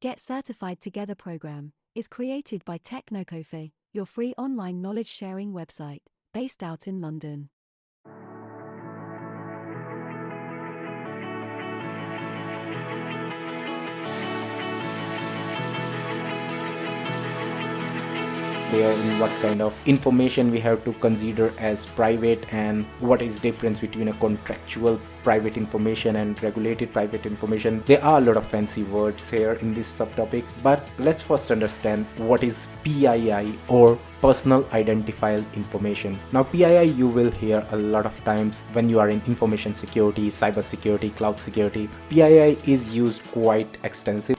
Get Certified Together program is created by Technocofe, your free online knowledge sharing website, based out in London. In what kind of information we have to consider as private, and what is difference between a contractual private information and regulated private information. There are a lot of fancy words here in this subtopic, but let's first understand what is PII, or personal identifiable information. Now PII you will hear a lot of times when you are in information security, cyber security, cloud security. PII is used quite extensively.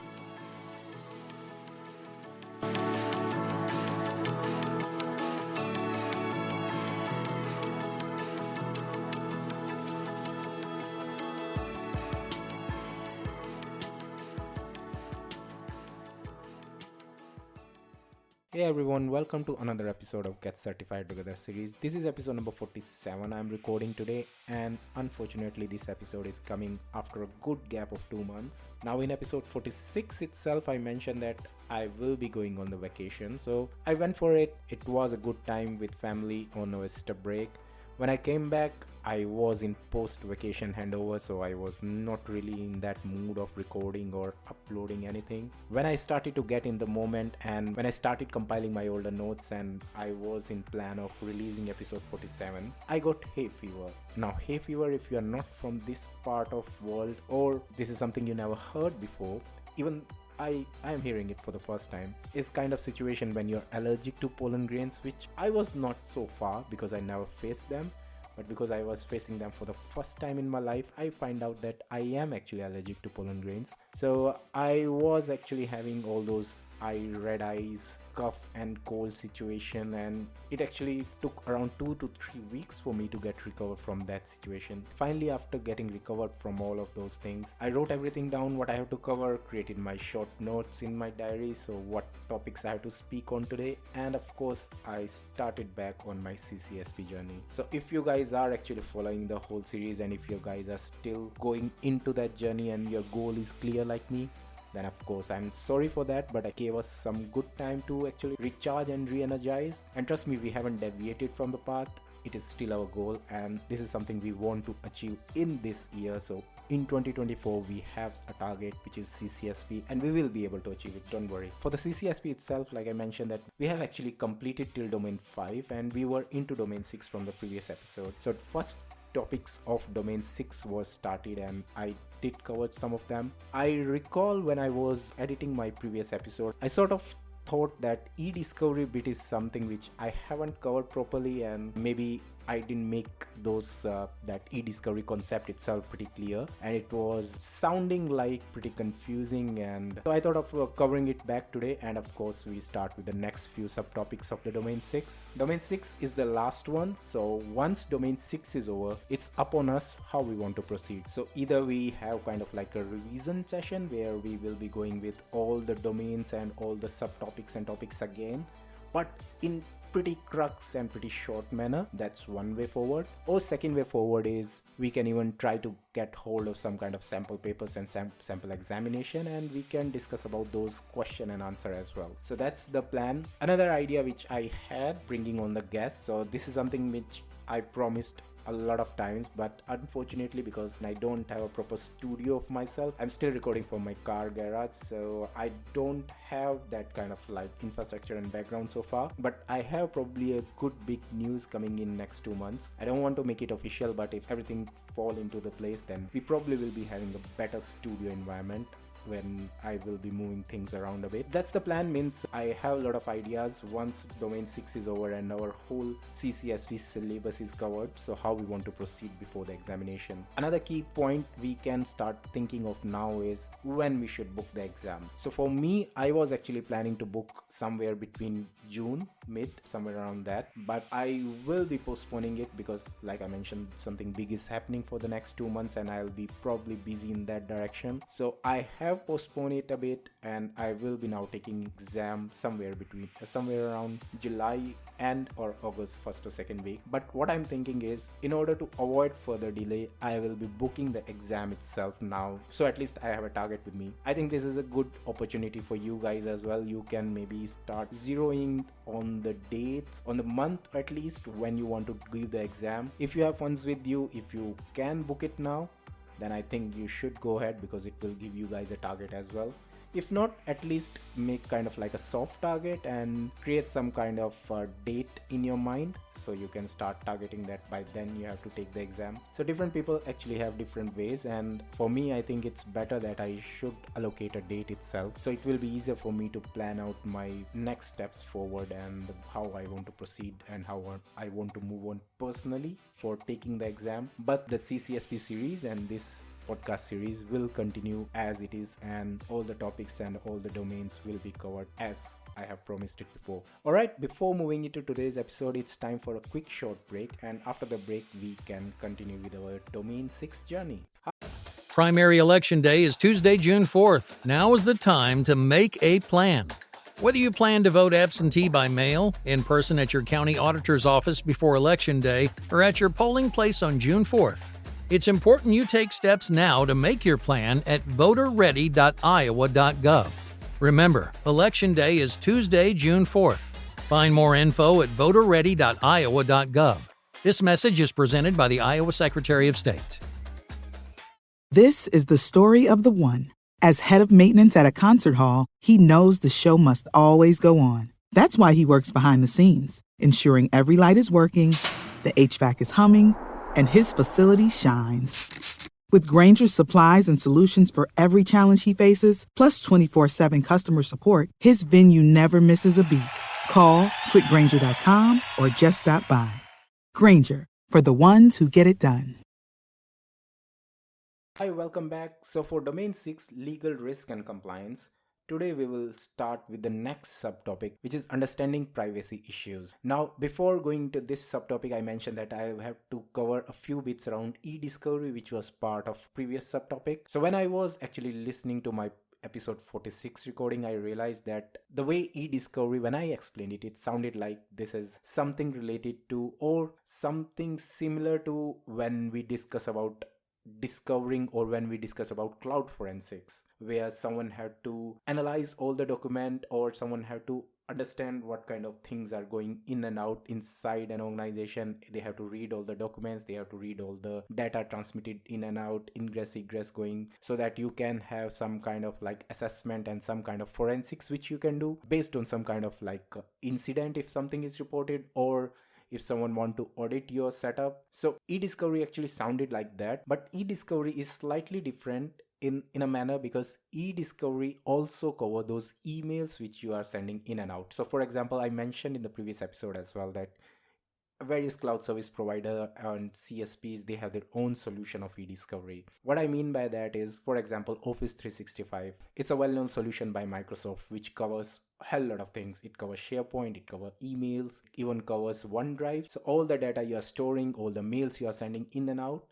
Hey everyone, welcome to another episode of Get Certified Together series. This is episode number 47 I'm recording today, and unfortunately this episode is coming after a good gap of 2 months. Now in episode 46 itself I mentioned that I will be going on the vacation, so I went for it. It was a good time with family on a Easter break. When I came back, I was in post-vacation handover, so I was not really in that mood of recording or uploading anything. When I started to get in the moment, and when I started compiling my older notes and I was in plan of releasing episode 47, I got hay fever. Now hay fever, if you are not from this part of world, or this is something you never heard before, even I am hearing it for the first time, is kind of situation when you're allergic to pollen grains, which I was not so far because I never faced them. But because I was facing them for the first time in my life, I find out that I am actually allergic to pollen grains. So I was actually having all those red eyes, cough and cold situation, and it actually took around 2 to 3 weeks for me to get recovered from that situation. Finally, after getting recovered from all of those things, I wrote everything down what I have to cover, created my short notes in my diary, so what topics I have to speak on today, and of course I started back on my CCSP journey. So if you guys are actually following the whole series, and if you guys are still going into that journey and your goal is clear like me, then of course I'm sorry for that, but I gave us some good time to actually recharge and re-energize. And trust me, we haven't deviated from the path. It is still our goal, and this is something we want to achieve in this year. So in 2024 we have a target which is CCSP, and we will be able to achieve it, don't worry. For the CCSP itself, like I mentioned, that we have actually completed till domain 5 and we were into domain 6 from the previous episode. So first topics of domain 6 was started, and I did cover some of them. I recall when I was editing my previous episode, I sort of thought that e-discovery bit is something which I haven't covered properly, and maybe I didn't make those that e-discovery concept itself pretty clear, and it was sounding like pretty confusing, and so I thought of covering it back today. And of course we start with the next few subtopics of the domain 6. Domain 6 is the last one, so once domain 6 is over, it's upon us how we want to proceed. So either we have kind of like a revision session where we will be going with all the domains and all the subtopics and topics again, but in pretty crux and pretty short manner. That's one way forward. Or second way forward is we can even try to get hold of some kind of sample papers and sample examination, and we can discuss about those question and answer as well. So that's the plan. Another idea which I had, bringing on the guests. So this is something which I promised a lot of times, but unfortunately because I don't have a proper studio of myself, I'm still recording from my car garage, so I don't have that kind of like infrastructure and background so far. But I have probably a good big news coming in next 2 months. I don't want to make it official, but if everything fall into the place, then we probably will be having a better studio environment when I will be moving things around a bit. That's the plan. Means I have a lot of ideas once domain 6 is over and our whole CCSP syllabus is covered, so how we want to proceed before the examination. Another key point we can start thinking of now is when we should book the exam. So for me, I was actually planning to book somewhere between June mid, somewhere around that, but I will be postponing it because like I mentioned, something big is happening for the next 2 months and I'll be probably busy in that direction. So I have have postponed it a bit, and I will be now taking exam somewhere around July and or August first or second week. But what I'm thinking is, in order to avoid further delay, I will be booking the exam itself now, so at least I have a target with me. I think this is a good opportunity for you guys as well. You can maybe start zeroing on the dates, on the month at least, when you want to give the exam. If you have funds with you, if you can book it now, then I think you should go ahead, because it will give you guys a target as well. If not, at least make kind of like a soft target and create some kind of date in your mind, so you can start targeting that. By then you have to take the exam. So different people actually have different ways, and for me, I think it's better that I should allocate a date itself, so it will be easier for me to plan out my next steps forward and how I want to proceed and how I want to move on personally for taking the exam. But the CCSP series and this podcast series will continue as it is, and all the topics and all the domains will be covered as I have promised it before. Alright, before moving into today's episode, it's time for a quick short break, and after the break we can continue with our domain 6 journey. Primary Election Day is Tuesday, June 4th. Now is the time to make a plan. Whether you plan to vote absentee by mail, in person at your county auditor's office before Election Day, or at your polling place on June 4th, it's important you take steps now to make your plan at voterready.iowa.gov. Remember, Election Day is Tuesday, June 4th. Find more info at voterready.iowa.gov. This message is presented by the Iowa Secretary of State. This is the story of the one. As head of maintenance at a concert hall, he knows the show must always go on. That's why he works behind the scenes, ensuring every light is working, the HVAC is humming, and his facility shines. With Grainger's supplies and solutions for every challenge he faces, plus 24/7 customer support, his venue never misses a beat. Call quickgrainger.com or just stop by. Grainger, for the ones who get it done. Hi, welcome back. So for domain 6, legal risk and compliance, today we will start with the next subtopic, which is understanding privacy issues. Now, before going to this subtopic, I mentioned that I have to cover a few bits around e-discovery, which was part of previous subtopic. So when I was actually listening to my episode 46 recording, I realized that the way e-discovery, when I explained it, it sounded like this is something related to or something similar to when we discuss about discovering or when we discuss about cloud forensics, where someone had to analyze all the document or someone had to understand what kind of things are going in and out inside an organization. They have to read all the documents, they have to read all the data transmitted in and out, ingress egress going, so that you can have some kind of like assessment and some kind of forensics which you can do based on some kind of like incident if something is reported, or if someone want to audit your setup. So e-discovery actually sounded like that, but e-discovery is slightly different in a manner, because e-discovery also cover those emails which you are sending in and out. So for example, I mentioned in the previous episode as well that various cloud service provider and CSPs, they have their own solution of e-discovery. What I mean by that is, for example, Office 365. It's a well-known solution by Microsoft which covers a hell lot of things. It covers SharePoint, it covers emails, it even covers OneDrive. So all the data you are storing, all the mails you are sending in and out,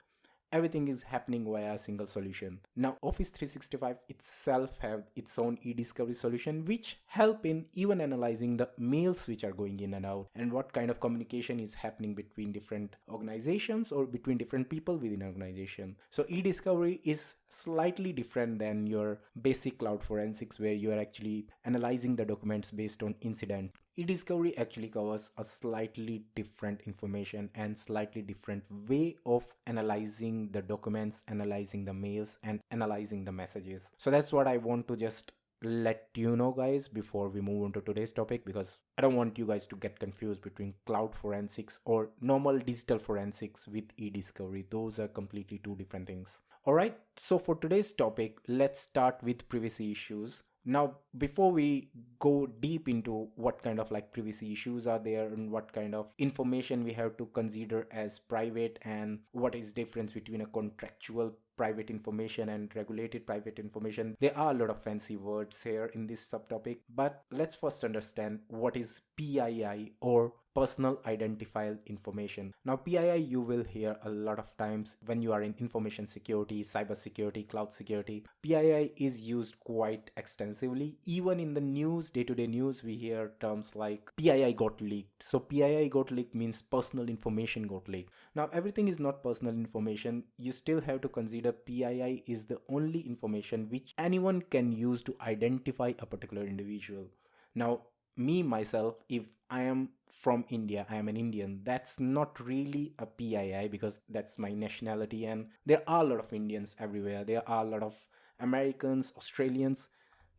everything is happening via a single solution. Now, Office 365 itself have its own e-discovery solution which help in even analyzing the mails which are going in and out and what kind of communication is happening between different organizations or between different people within an organization. So e-discovery is slightly different than your basic cloud forensics, where you are actually analyzing the documents based on incident. E-discovery actually covers a slightly different information and slightly different way of analyzing the documents, analyzing the mails, and analyzing the messages. So that's what I want to just let you know, guys, before we move on to today's topic, because I don't want you guys to get confused between cloud forensics or normal digital forensics with e-discovery. Those are completely two different things. Alright, so for today's topic, let's start with privacy issues. Now, before we go deep into what kind of like privacy issues are there and what kind of information we have to consider as private and what is difference between a contractual private information and regulated private information, there are a lot of fancy words here in this subtopic, but let's first understand what is PII or personal identifiable information. Now PII you will hear a lot of times when you are in information security, cyber security, cloud security. PII is used quite extensively. Even in the news, day-to-day news, we hear terms like PII got leaked. So PII got leaked means personal information got leaked. Now everything is not personal information. You still have to consider PII is the only information which anyone can use to identify a particular individual. Now me myself, if I am from India, I am an Indian, that's not really a PII because that's my nationality, and there are a lot of Indians everywhere. There are a lot of Americans, Australians.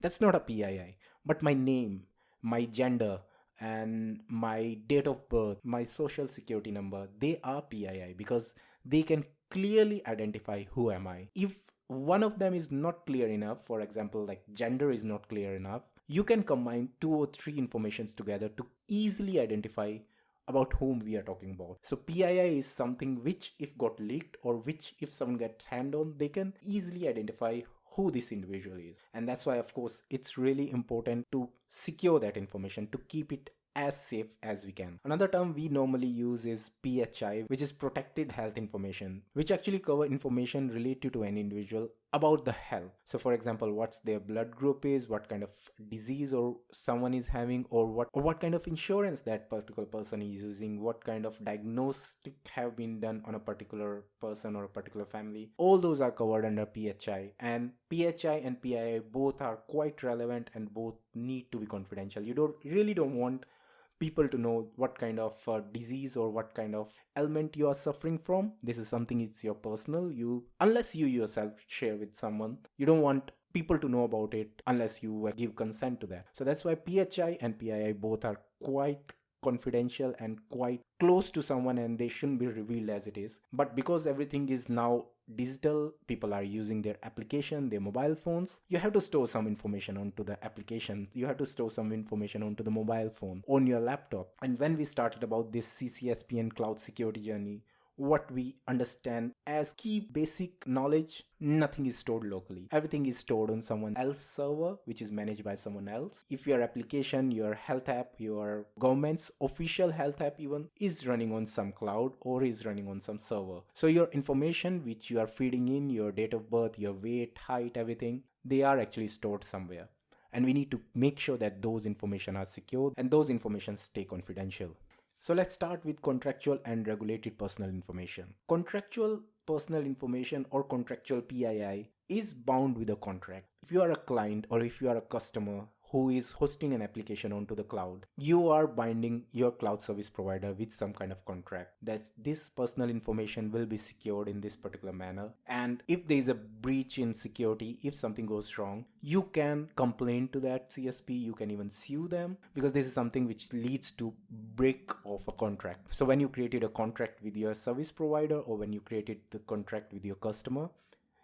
That's not a PII. But my name, my gender, and my date of birth, my social security number, they are PII because they can clearly identify who am I. If one of them is not clear enough, for example, like gender is not clear enough, you can combine 2 or 3 informations together to easily identify about whom we are talking about. So PII is something which if got leaked or which if someone gets hand on, they can easily identify who this individual is. And that's why of course it's really important to secure that information, to keep it as safe as we can. Another term we normally use is PHI, which is protected health information, which actually cover information related to an individual about the health. So for example, what's their blood group is, what kind of disease or someone is having, or what kind of insurance that particular person is using, what kind of diagnostic have been done on a particular person or a particular family. All those are covered under PHI, and PHI and PII both are quite relevant and both need to be confidential. You really don't want people to know what kind of disease or what kind of ailment you are suffering from. This is something, it's your personal, unless you yourself share with someone, you don't want people to know about it unless you give consent to that. So that's why PHI and PII both are quite confidential and quite close to someone, and they shouldn't be revealed as it is. But because everything is now digital, people are using their application, their mobile phones, you have to store some information onto the application, you have to store some information onto the mobile phone, on your laptop. And when we started about this CCSP and cloud security journey, what we understand as key basic knowledge, nothing is stored locally. Everything is stored on someone else's server, which is managed by someone else. If your application, your health app, your government's official health app even is running on some cloud or is running on some server. So your information which you are feeding in, your date of birth, your weight, height, everything, they are actually stored somewhere. And we need to make sure that those information are secured and those information stay confidential. So let's start with contractual and regulated personal information. Contractual personal information or contractual PII is bound with a contract. If you are a client or if you are a customer who is hosting an application onto the cloud, you are binding your cloud service provider with some kind of contract that this personal information will be secured in this particular manner. And if there is a breach in security, if something goes wrong, you can complain to that CSP, you can even sue them, because this is something which leads to break of a contract. So when you created a contract with your service provider or when you created the contract with your customer,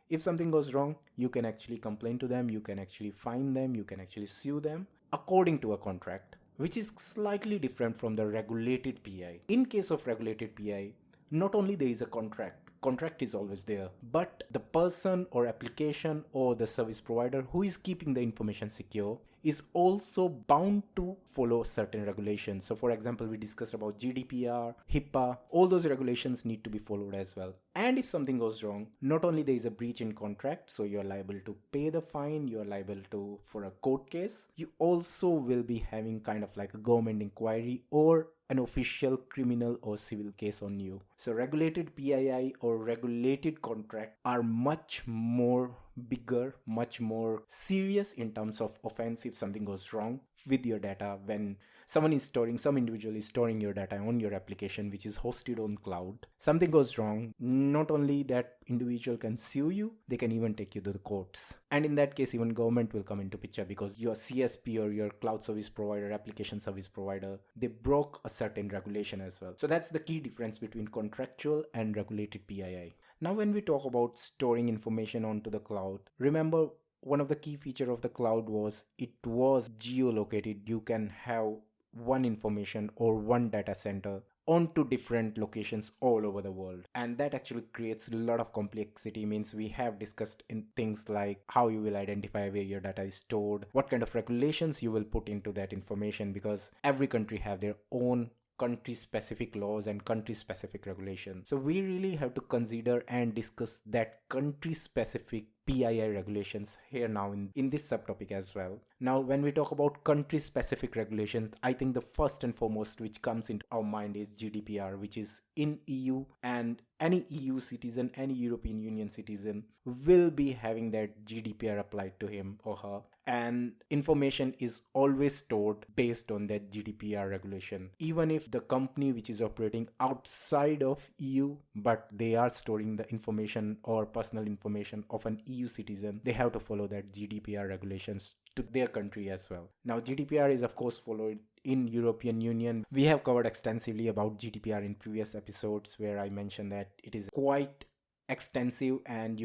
if something goes wrong, you can actually complain to them, you can actually fine them, you can actually sue them according to a contract, which is slightly different from the regulated PI. In case of regulated PI, not only there is a contract is always there, but the person or application or the service provider who is keeping the information secure is also bound to follow certain regulations. So for example, we discussed about GDPR, HIPAA, all those regulations need to be followed as well. And if something goes wrong, not only there is a breach in contract, so you're liable to pay the fine, you're liable to for a court case, you also will be having kind of like a government inquiry or an official criminal or civil case on you. So regulated PII or regulated contract are much more bigger, much more serious in terms of offense if something goes wrong with your data. When some individual is storing your data on your application which is hosted on cloud, something goes wrong, not only that individual can sue you, they can even take you to the courts. And in that case, even government will come into picture, because your CSP or your cloud service provider, application service provider, they broke a certain regulation as well. So that's the key difference between contractual and regulated PII. Now when we talk about storing information onto the cloud, remember one of the key features of the cloud was it was geolocated. You can have one information or one data center onto different locations all over the world, and that actually creates a lot of complexity. Means we have discussed in things like how you will identify where your data is stored, what kind of regulations you will put into that information, because every country have their own country specific laws and country specific regulations. So we really have to consider and discuss that country specific PII regulations here now in this subtopic as well. Now, when we talk about country specific regulations, I think the first and foremost which comes into our mind is GDPR, which is in EU, and any EU citizen, any European Union citizen will be having that GDPR applied to him or her, and information is always stored based on that GDPR regulation. Even if the company which is operating outside of EU, but they are storing the information or personal information of an EU citizen, they have to follow that GDPR regulations to their country as well. Now, GDPR is of course followed in European Union. We have covered extensively about GDPR in previous episodes where I mentioned that it is quite extensive and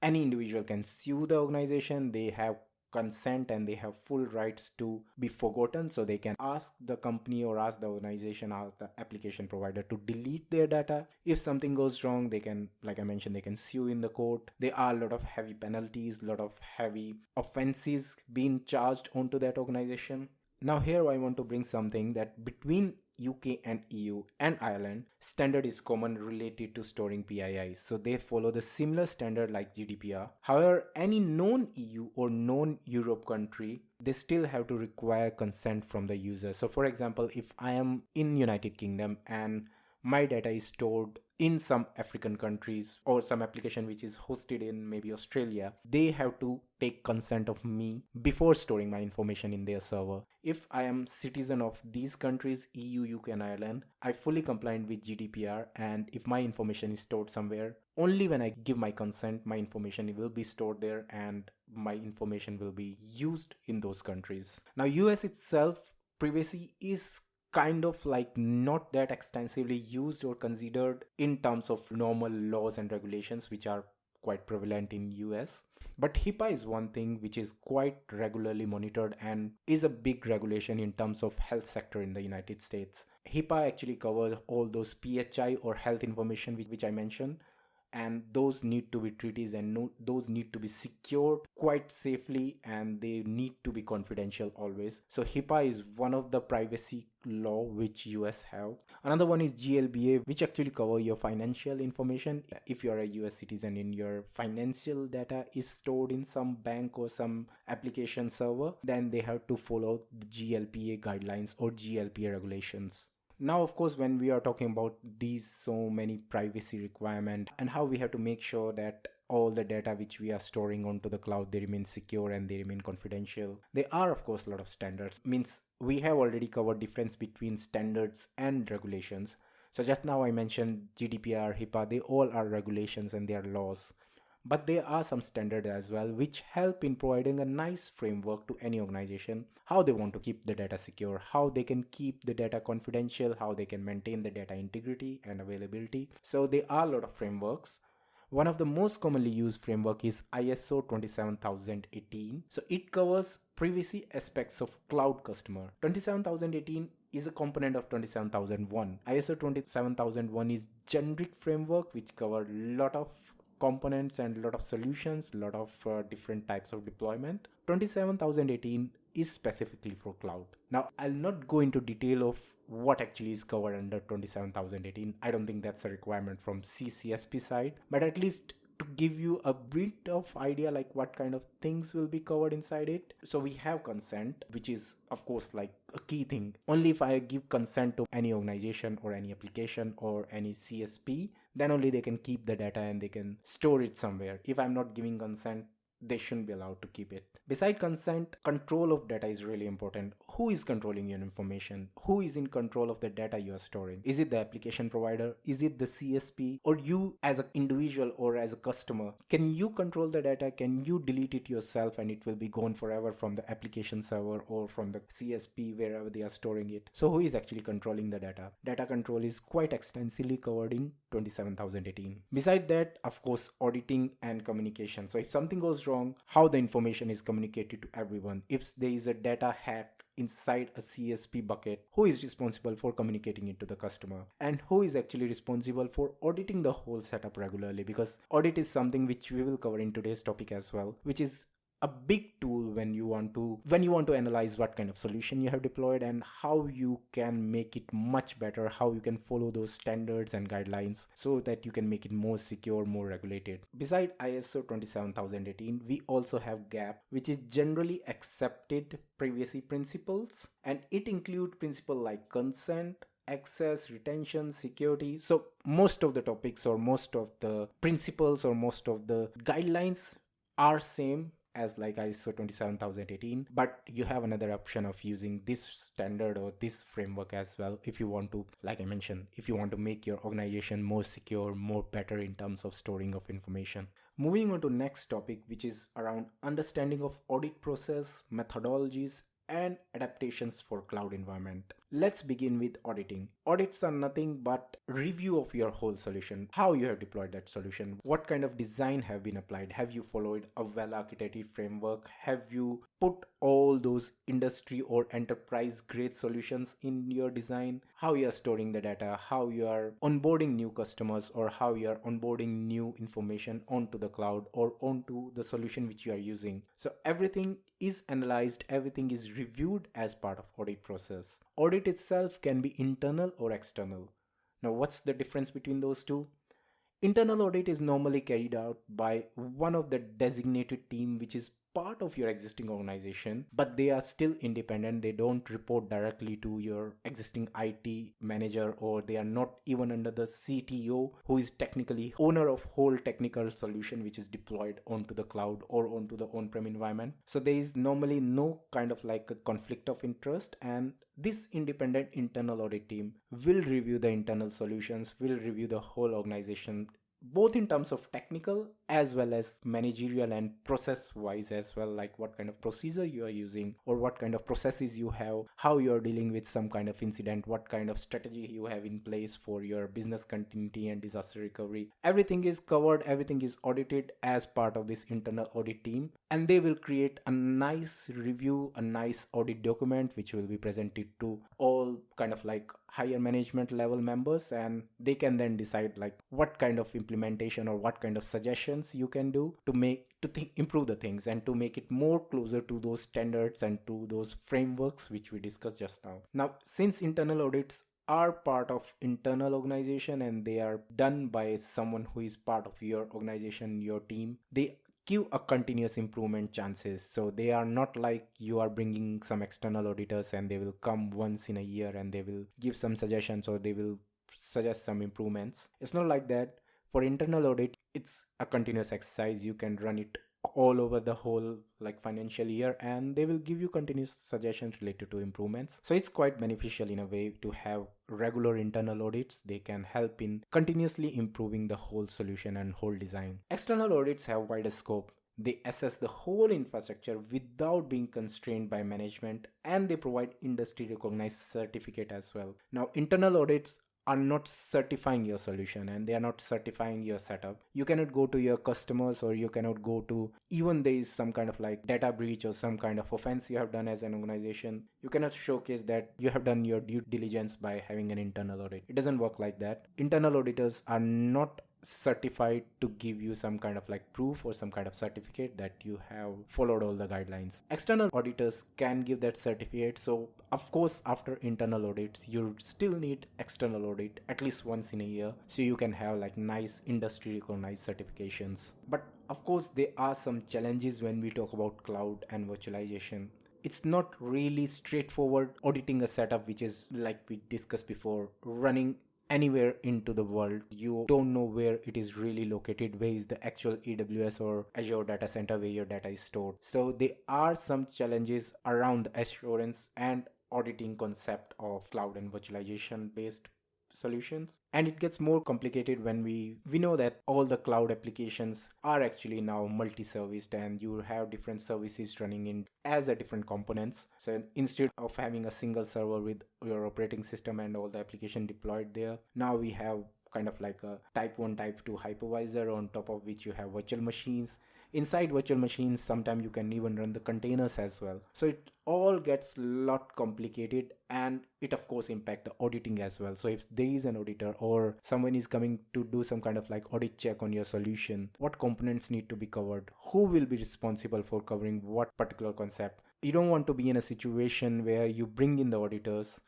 any individual can sue the organization. They have consent and they have full rights to be forgotten, so they can ask the company or ask the organization, ask the application provider to delete their data. If something goes wrong, they can, like I mentioned, they can sue in the court. There are a lot of heavy penalties, a lot of heavy offenses being charged onto that organization. Now here I want to bring something that between UK and EU and Ireland, standard is common related to storing PII. So they follow the similar standard like GDPR. However, any non-EU or non-Europe country, they still have to require consent from the user. So for example, if I am in United Kingdom and my data is stored in some African countries or some application which is hosted in maybe Australia, they have to take consent of me before storing my information in their server. If I am citizen of these countries, EU, UK and Ireland, I fully compliant with GDPR, and if my information is stored somewhere, only when I give my consent, my information will be stored there and my information will be used in those countries. Now, US itself, privacy is kind of like not that extensively used or considered in terms of normal laws and regulations which are quite prevalent in US. But HIPAA is one thing which is quite regularly monitored and is a big regulation in terms of health sector in the United States. HIPAA actually covers all those PHI or health information which I mentioned, and those need to be treated and those need to be secured quite safely, and they need to be confidential always. So HIPAA is one of the privacy law which US have. Another one is GLBA, which actually cover your financial information. If you're a US citizen and your financial data is stored in some bank or some application server, then they have to follow the GLBA guidelines or GLBA regulations. Now, of course, when we are talking about these so many privacy requirements and how we have to make sure that all the data which we are storing onto the cloud, they remain secure and they remain confidential, there are of course a lot of standards. Means we have already covered difference between standards and regulations. So just now I mentioned GDPR, HIPAA, they all are regulations and they are laws. But there are some standards as well which help in providing a nice framework to any organization, how they want to keep the data secure, how they can keep the data confidential, how they can maintain the data integrity and availability. So there are a lot of frameworks. One of the most commonly used framework is ISO27018. So it covers privacy aspects of cloud customer. 27018 is a component of 27001. ISO 27001 is generic framework which cover a lot of components and a lot of solutions, a lot of different types of deployment. 27018 is specifically for cloud. Now, I'll not go into detail of what actually is covered under 27018. I don't think that's a requirement from CCSP side, but at least to give you a bit of idea like what kind of things will be covered inside it. So we have consent, which is of course like a key thing. Only if I give consent to any organization or any application or any CSP, then only they can keep the data and they can store it somewhere. If I'm not giving consent, they shouldn't be allowed to keep it. Beside consent, control of data is really important. Who is controlling your information? Who is in control of the data you are storing? Is it the application provider? Is it the CSP? Or you as an individual or as a customer? Can you control the data? Can you delete it yourself and it will be gone forever from the application server or from the CSP wherever they are storing it? So who is actually controlling the data? Data control is quite extensively covered in 27018. Beside that, of course, auditing and communication. So if something goes wrong, how the information is communicated to everyone. If there is a data hack inside a CSP bucket, who is responsible for communicating it to the customer, and who is actually responsible for auditing the whole setup regularly, because audit is something which we will cover in today's topic as well, which is a big tool when you want to analyze what kind of solution you have deployed and how you can make it much better, how you can follow those standards and guidelines so that you can make it more secure, more regulated. Beside ISO 27018, we also have GAP, which is generally accepted privacy principles, and it includes principles like consent, access, retention, security. So most of the topics or most of the principles or most of the guidelines are same as like ISO 27018, but you have another option of using this standard or this framework as well if you want to, like I mentioned, if you want to make your organization more secure, more better in terms of storing of information. Moving on to next topic, which is around understanding of audit process, methodologies, and adaptations for cloud environment. Let's begin with auditing. Audits are nothing but review of your whole solution, how you have deployed that solution, what kind of design have been applied, have you followed a well architected framework, have you put all those industry or enterprise grade solutions in your design, how you are storing the data, how you are onboarding new customers, or how you are onboarding new information onto the cloud or onto the solution which you are using. So everything is analyzed, everything is reviewed as part of audit process. Audit itself can be internal or external. Now, what's the difference between those two? Internal audit is normally carried out by one of the designated team which is part of your existing organization, but they are still independent. They don't report directly to your existing IT manager, or they are not even under the CTO, who is technically owner of whole technical solution which is deployed onto the cloud or onto the on-prem environment. So there is normally no kind of like a conflict of interest, and this independent internal audit team will review the internal solutions, will review the whole organization, both in terms of technical as well as managerial and process wise as well, like what kind of procedure you are using or what kind of processes you have, how you are dealing with some kind of incident, what kind of strategy you have in place for your business continuity and disaster recovery. Everything is covered, everything is audited as part of this internal audit team, and they will create a nice review, a nice audit document which will be presented to all kind of like higher management level members, and they can then decide like what kind of implementation or what kind of suggestions you can do to improve the things and to make it more closer to those standards and to those frameworks which we discussed just now. Now, since internal audits are part of internal organization and they are done by someone who is part of your organization, your team, they give a continuous improvement chances. So they are not like you are bringing some external auditors and they will come once in a year and they will give some suggestions or they will suggest some improvements. It's not like that. For internal audit, it's a continuous exercise. You can run it all over the whole like financial year and they will give you continuous suggestions related to improvements. So it's quite beneficial in a way to have regular internal audits. They can help in continuously improving the whole solution and whole design. External audits have wider scope. They assess the whole infrastructure without being constrained by management, and they provide industry recognized certificate as well. Now, internal audits are not certifying your solution and they are not certifying your setup. You cannot go to your customers or you cannot go to, even there is some kind of like data breach or some kind of offense you have done as an organization, you cannot showcase that you have done your due diligence by having an internal audit. It doesn't work like that. Internal auditors are not certified to give you some kind of like proof or some kind of certificate that you have followed all the guidelines. External auditors can give that certificate. So of course, after internal audits, you still need external audit at least once in a year, so you can have like nice industry recognized certifications. But of course, there are some challenges when we talk about cloud and virtualization. It's not really straightforward auditing a setup which is, like we discussed before, running anywhere into the world. You don't know where it is really located, where is the actual AWS or Azure data center where your data is stored. So there are some challenges around the assurance and auditing concept of cloud and virtualization based solutions, and it gets more complicated when we know that all the cloud applications are actually now multi-serviced and you have different services running in as a different components. So instead of having a single server with your operating system and all the application deployed there, now we have kind of like a type 1 type 2 hypervisor on top of which you have virtual machines, inside virtual machines sometimes you can even run the containers as well. So it all gets a lot complicated, and it of course impact the auditing as well. So if there is an auditor or someone is coming to do some kind of like audit check on your solution, what components need to be covered, who will be responsible for covering what particular concept. You don't want to be in a situation where you bring in the auditors,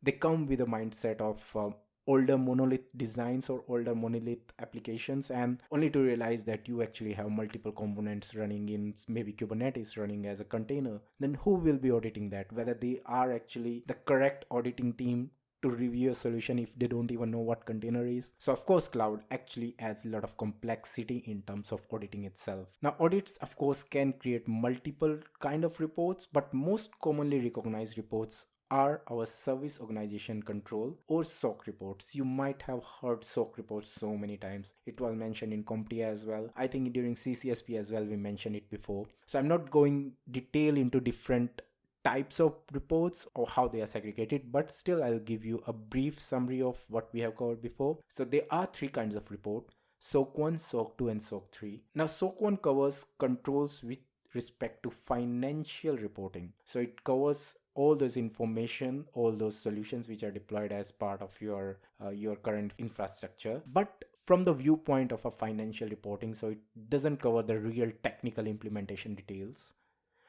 they come with a mindset of older monolith designs or older monolith applications, and only to realize that you actually have multiple components running in maybe Kubernetes running as a container. Then who will be auditing that? Whether they are actually the correct auditing team to review a solution if they don't even know what container is. So of course cloud actually adds a lot of complexity in terms of auditing itself. Now audits of course can create multiple kind of reports, but most commonly recognized reports are our service organization control or SOC reports. You might have heard SOC reports so many times. It was mentioned in CompTIA as well. I think during CCSP as well we mentioned it before. So I'm not going detail into different types of reports or how they are segregated, but still I'll give you a brief summary of what we have covered before. So there are three kinds of report: SOC 1, SOC 2 and SOC 3. Now SOC 1 covers controls with respect to financial reporting. So it covers all those information, all those solutions which are deployed as part of your current infrastructure, but from the viewpoint of a financial reporting. So it doesn't cover the real technical implementation details.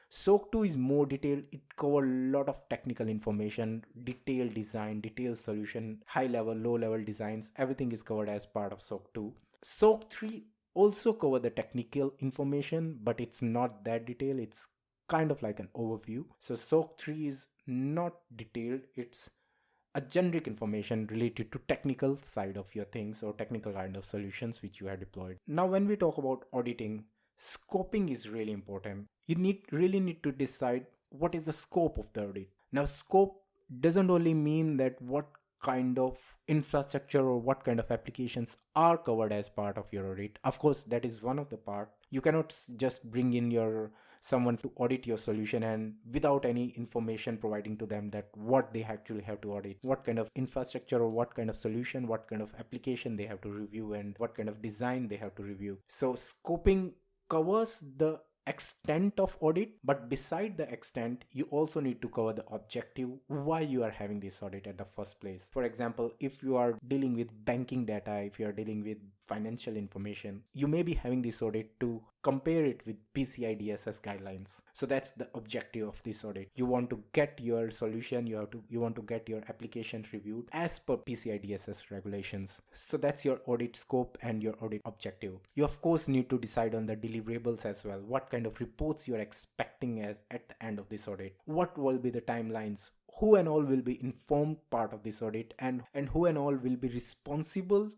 SOC 2 is more detailed. It covers a lot of technical information, detailed design, detailed solution, high level, low level designs. Everything is covered as part of SOC 2. SOC 3 also cover the technical information, but it's not that detailed. It's kind of like an overview. So SOC 3 is not detailed. It's a generic information related to technical side of your things or technical kind of solutions which you have deployed. Now when we talk about auditing, scoping is really important. You really need to decide what is the scope of the audit. Now scope doesn't only mean that what kind of infrastructure or what kind of applications are covered as part of your audit. Of course that is one of the part. You cannot just bring in someone to audit your solution and without any information providing to them that what they actually have to audit, what kind of infrastructure or what kind of solution, what kind of application they have to review and what kind of design they have to review. So scoping covers the extent of audit, but beside the extent you also need to cover the objective, why you are having this audit at the first place. For example, if you are dealing with banking data, if you are dealing with financial information, you may be having this audit to compare it with PCI DSS guidelines. So that's the objective of this audit. You want to get your solution, you want to get your application reviewed as per PCI DSS regulations. So that's your audit scope and your audit objective. You of course need to decide on the deliverables as well. What kind of reports you are expecting as at the end of this audit? What will be the timelines? Who and all will be informed part of this audit, and who and all will be responsible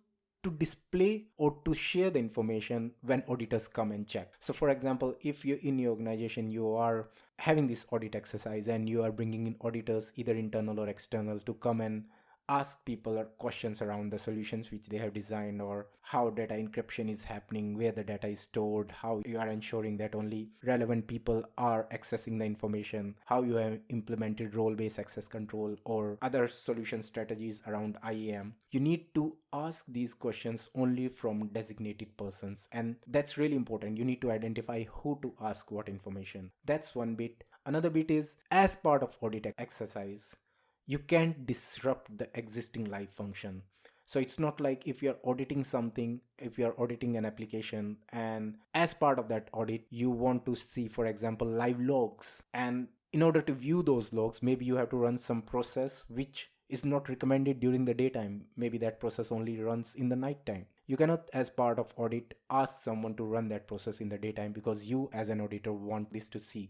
to display or to share the information when auditors come and check. So for example, if you in your organization you are having this audit exercise and you are bringing in auditors, either internal or external, to come and ask people questions around the solutions which they have designed, or how data encryption is happening, where the data is stored, how you are ensuring that only relevant people are accessing the information, how you have implemented role-based access control or other solution strategies around IAM. You need to ask these questions only from designated persons, and that's really important. You need to identify who to ask what information. That's one bit. Another bit is, as part of audit exercise, you can't disrupt the existing live function. So it's not like if you're auditing something, if you're auditing an application, and as part of that audit you want to see, for example, live logs, and in order to view those logs, maybe you have to run some process which is not recommended during the daytime. Maybe that process only runs in the nighttime. You cannot, as part of audit, ask someone to run that process in the daytime because you as an auditor want this to see.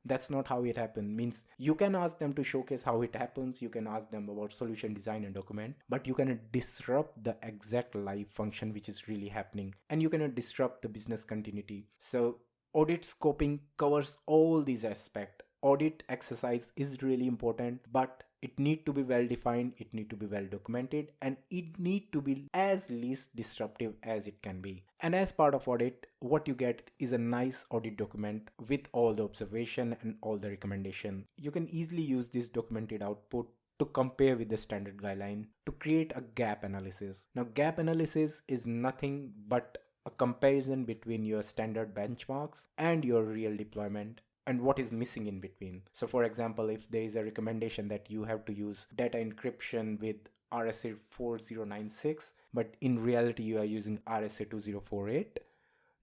That's not how it happens. Means you can ask them to showcase how it happens, you can ask them about solution design and document, but you cannot disrupt the exact live function which is really happening, and you cannot disrupt the business continuity. So audit scoping covers all these aspects. Audit exercise is really important, but it need to be well defined, it need to be well documented, and it need to be as least disruptive as it can be. And as part of audit, what you get is a nice audit document with all the observation and all the recommendation. You can easily use this documented output to compare with the standard guideline to create a gap analysis. Now gap analysis is nothing but a comparison between your standard benchmarks and your real deployment and what is missing in between. So for example, if there is a recommendation that you have to use data encryption with RSA 4096, but in reality you are using RSA 2048,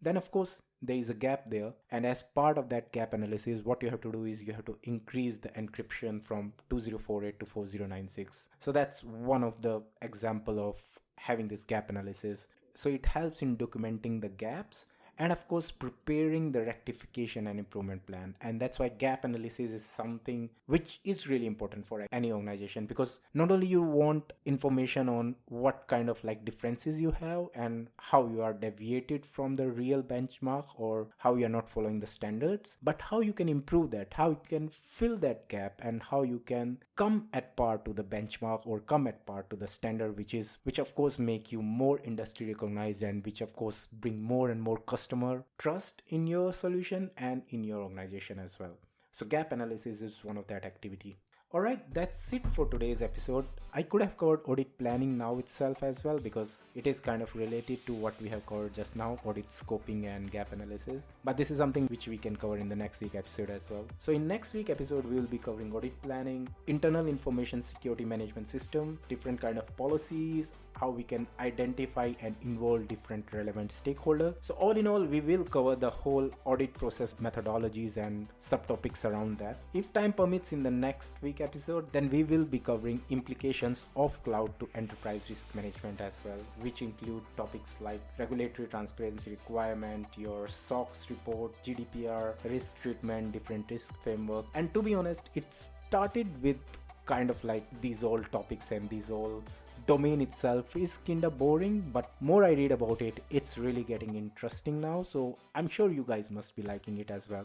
then of course there is a gap there. And as part of that gap analysis, what you have to do is you have to increase the encryption from 2048 to 4096. So that's one of the example of having this gap analysis. So it helps in documenting the gaps and of course preparing the rectification and improvement plan. And that's why gap analysis is something which is really important for any organization, because not only you want information on what kind of like differences you have and how you are deviated from the real benchmark or how you are not following the standards, but how you can improve that, how you can fill that gap, and how you can come at par to the benchmark or come at par to the standard, which of course make you more industry recognized and which of course bring more and more customer trust in your solution and in your organization as well. So gap analysis is one of that activity. Alright, that's it for today's episode. I could have covered audit planning now itself as well, because it is kind of related to what we have covered just now, audit scoping and gap analysis. But this is something which we can cover in the next week episode as well. So in next week episode, we will be covering audit planning, internal information security management system, different kind of policies, how we can identify and involve different relevant stakeholders. So all in all, we will cover the whole audit process methodologies and subtopics around that. If time permits in the next week episode, then we will be covering implications of cloud to enterprise risk management as well, which include topics like regulatory transparency requirement, your SOX report, GDPR, risk treatment, different risk framework. And to be honest, it started with kind of like these all topics and these all domain itself is kinda boring, but more I read about it, it's really getting interesting now. So I'm sure you guys must be liking it as well.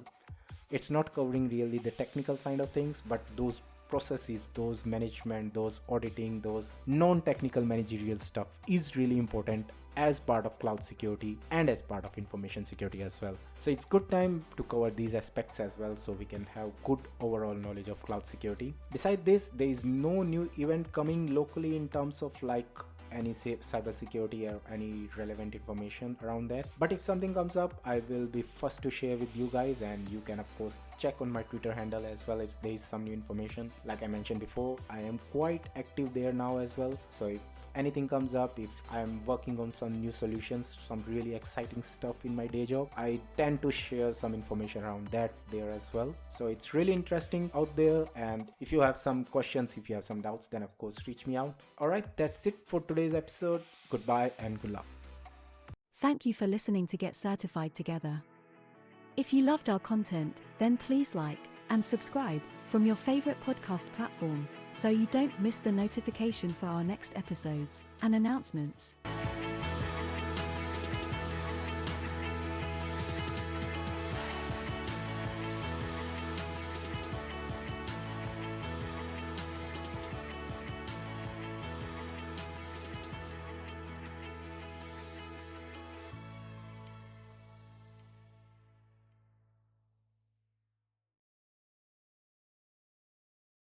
It's not covering really the technical side of things, but those processes, those management, those auditing, those non-technical managerial stuff is really important as part of cloud security and as part of information security as well. So it's good time to cover these aspects as well, so we can have good overall knowledge of cloud security. Besides this, there is no new event coming locally in terms of like any cyber security or any relevant information around that. But if something comes up, I will be first to share with you guys, and you can of course check on my Twitter handle as well if there is some new information. Like I mentioned before, I am quite active there now as well. So if anything comes up, if I'm working on some new solutions, some really exciting stuff in my day job, I tend to share some information around that there as well. So it's really interesting out there, and if you have some questions, if you have some doubts, then of course reach me out. Alright, that's it for today's episode. Goodbye and good luck. Thank you for listening to Get Certified Together. If you loved our content, then please like and subscribe from your favorite podcast platform so you don't miss the notification for our next episodes and announcements.